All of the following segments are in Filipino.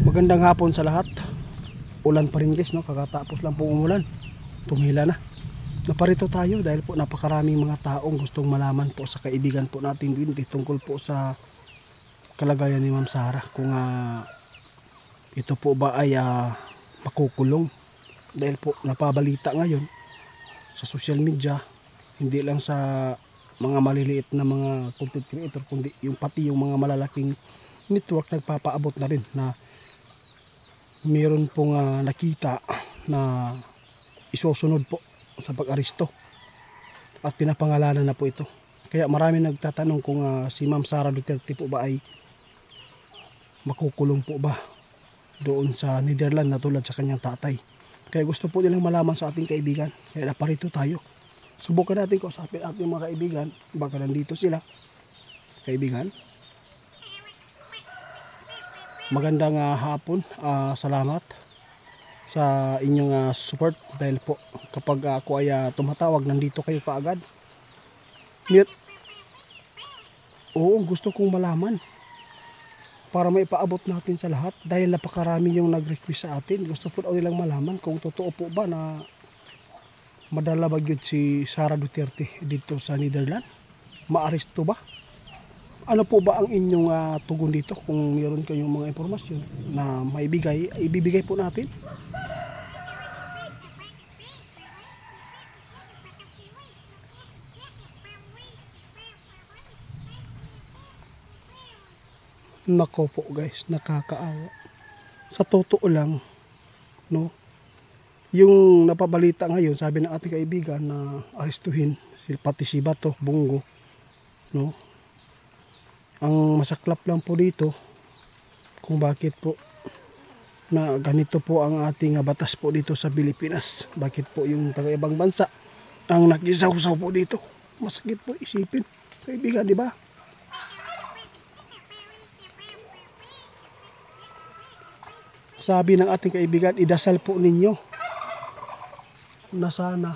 Magandang hapon sa lahat. Ulan pa rin guys, no? Kakatapos lang po umulan. Tumila na. Naparito tayo dahil po napakaraming mga taong gustong malaman po sa kaibigan po natin din tungkol po sa kalagayan ni Ma'am Sara. Kung ito po ba ay makukulong. Dahil po napabalita ngayon sa social media, hindi lang sa mga maliliit na mga content creator, kundi yung pati yung mga malalaking network nagpapaabot na rin na meron pong nakita na isusunod po sa pag-aresto at pinapangalanan na po ito. Kaya marami nagtatanong kung si Ma'am Sara Duterte po ba ay makukulong po ba doon sa Netherlands na tulad sa kanyang tatay. Kaya gusto po nilang malaman sa ating kaibigan. Kaya naparito tayo. Subukan natin kausapin ating mga kaibigan. Baka nandito sila. Kaibigan. Magandang hapon. Salamat sa inyong support. Dahil po kapag ako ay tumatawag, nandito kayo kaagad. Oo, gusto kong malaman. Para maipaabot natin sa lahat. Dahil napakarami yung nag-request sa atin. Gusto po nilang malaman kung totoo po ba na madala ba yun si Sara Duterte dito sa Netherlands? Maaresto ba? Ano po ba ang inyong tugon dito? Kung meron kayong mga impormasyon na maibigay, ibibigay po natin. Nako po guys, nakakaawa. Sa totoo lang, no? Yung napabalita ngayon, sabi ng ating kaibigan na arestuhin pati si Bato, Bongo, no? Ang masaklap lang po dito kung bakit po na ganito po ang ating batas po dito sa Pilipinas. Bakit po yung taga-ibang bansa ang nakisaw-saw po dito? Masakit po isipin, kaibigan, di ba? Sabi ng ating kaibigan, idasal po ninyo na sana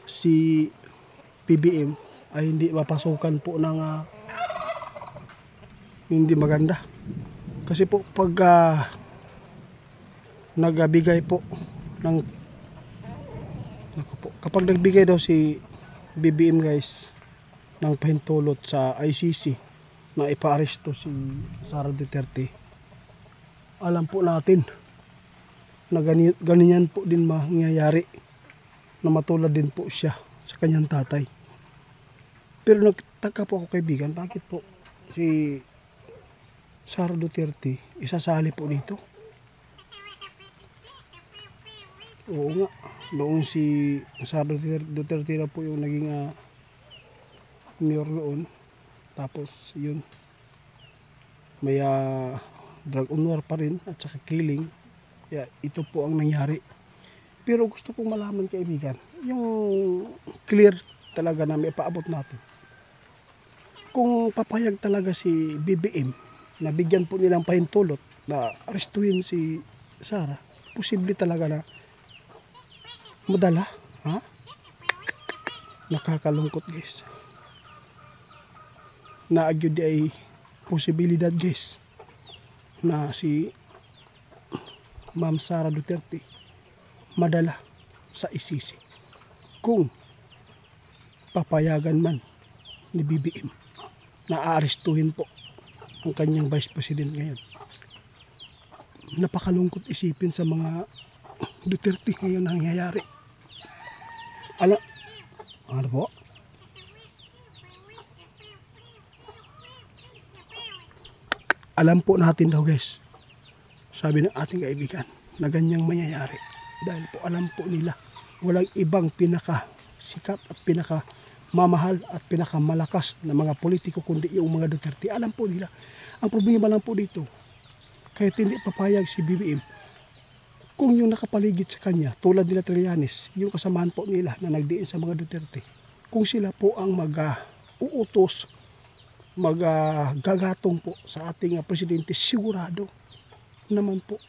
si PBM ay hindi mapasukan po ng hindi maganda. Kasi po pag nagbigay po ng kapag nagbigay daw si BBM guys ng pahintulot sa ICC na ipa-aresto si Sara Duterte, alam po natin na ganyan po din mangyayari, na matulad din po siya sa kanyang tatay. Pero nagtaka po ako kaibigan, bakit po si Sara Duterte isasali po dito? Oo nga, noong si Sara Duterte na po yung naging mayor noon. Tapos yun, may drug on war pa rin at saka killing. Kaya ito po ang nangyari. Pero gusto kong malaman kaibigan, yung clear talaga na may paabot natin. Kung papayag talaga si BBM na bigyan po nilang pahintulot na arestuhin si Sara, posible talaga na madala. Nakakalungkot guys. Na agad ay posibilidad guys na si Ma'am Sara Duterte madala sa ICC kung papayagan man ni BBM na aarestuhin po ang kanyang Vice President ngayon. Napakalungkot isipin sa mga Duterte ngayon nangyayari. Ano po? Alam po natin daw guys, sabi ng ating kaibigan, na ganyang mangyayari. Dahil po alam po nila, walang ibang pinaka-sikat at pinaka-mamahal at pinaka-malakas na mga politiko kundi yung mga Duterte. Alam po nila. Ang problema lang po dito, kahit hindi papayag si BBM, kung yung nakapaligid sa kanya, tulad nila Trillanes, yung kasamaan po nila na nagdiin sa mga Duterte, kung sila po ang mag-uutos, magagatong po sa ating presidente, sigurado naman po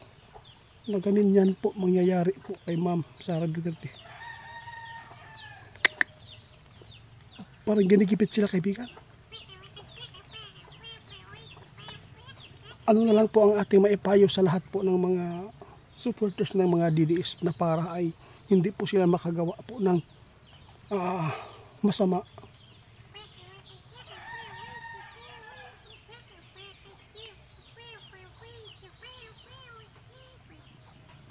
na ganyan po mangyayari po kay Ma'am Sara Duterte. Parang ginigipit sila kaibigan. ano na lang po ang ating maipayo sa lahat po ng mga supporters ng mga DDS na para ay hindi po sila makagawa po ng masama.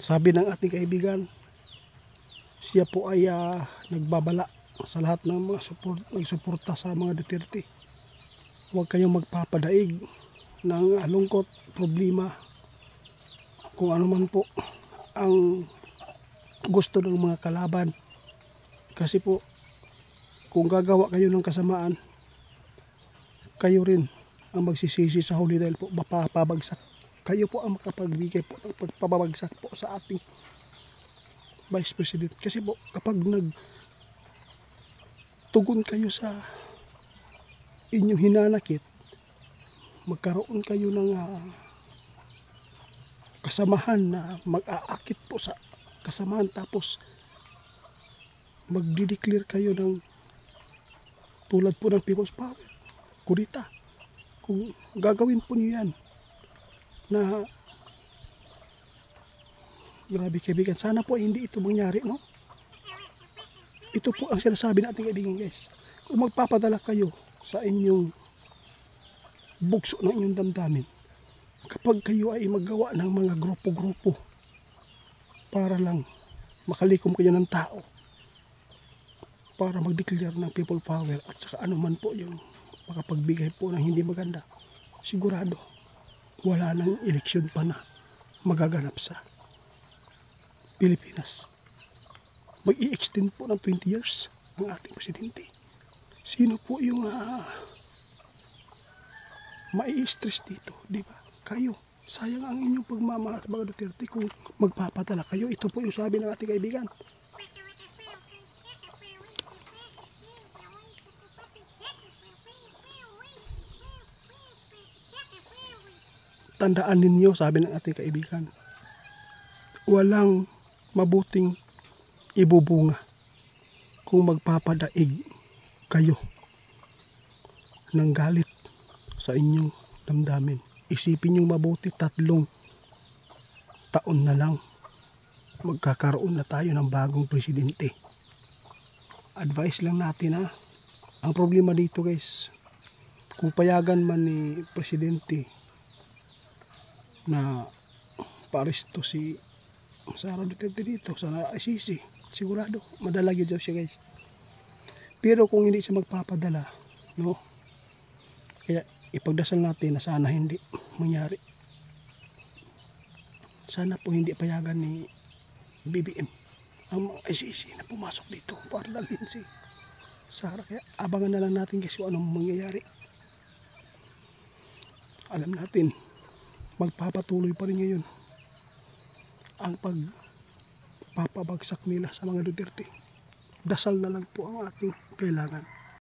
Sabi ng ating kaibigan, siya po ay nagbabala sa lahat ng mga nagsuporta sa mga Duterte. Huwag kayong magpapadaig ng lungkot, problema, kung ano man po ang gusto ng mga kalaban. Kasi po, kung gagawa kayo ng kasamaan, kayo rin ang magsisisi sa huli dahil po mapapabagsak. Kayo po ang makapagbigay po ng pagpapabagsak po sa ating Vice President. Kasi po, kapag nagtugon kayo sa inyong hinanakit, magkaroon kayo ng kasamahan na mag-aakit po sa kasamahan, tapos magdi-declare kayo ng tulad po ng People's Power, kudita. Kung gagawin po niyo yan, na grabe kaibigan, sana po hindi ito mangyari, no? Ito po ang sinasabi natin kaibigan guys. Kung magpapadala kayo sa inyong bugso ng inyong damdamin, kapag kayo ay maggawa ng mga grupo-grupo para lang makalikom kayo ng tao, para mag-declare ng people power at saka anuman po yung makapagbigay po ng hindi maganda, sigurado wala nang eleksyon pa na magaganap sa Pilipinas. Mag-i-extend po ng 20 years ang ating presidente. Sino po yung mai-stress dito, di ba? Kayo. Sayang ang inyong pagmamahal sa mga Duterte kung magpapatala kayo. Ito po yung sabi ng ating kaibigan. Tandaan ninyo, sabi ng ating kaibigan, walang mabuting ibubunga kung magpapadaig kayo ng galit sa inyong damdamin. Isipin nyo mabuti, 3 taon na lang magkakaroon na tayo ng bagong presidente. Advice lang natin ang problema dito guys, kung payagan man ni presidente na paaresto si Sara Duterte dito sa ICC, sigurado madala yun siya guys. Pero kung hindi siya magpapadala, no, kaya ipagdasal natin na sana hindi mangyari. Sana po hindi payagan ni BBM ang ICC na pumasok dito para dalhin si Sara. Kaya abangan na lang natin guys kung anong mangyayari. Alam natin magpapatuloy pa rin ngayon ang pagpapabagsak nila sa mga Duterte. Dasal na lang po ang ating kailangan.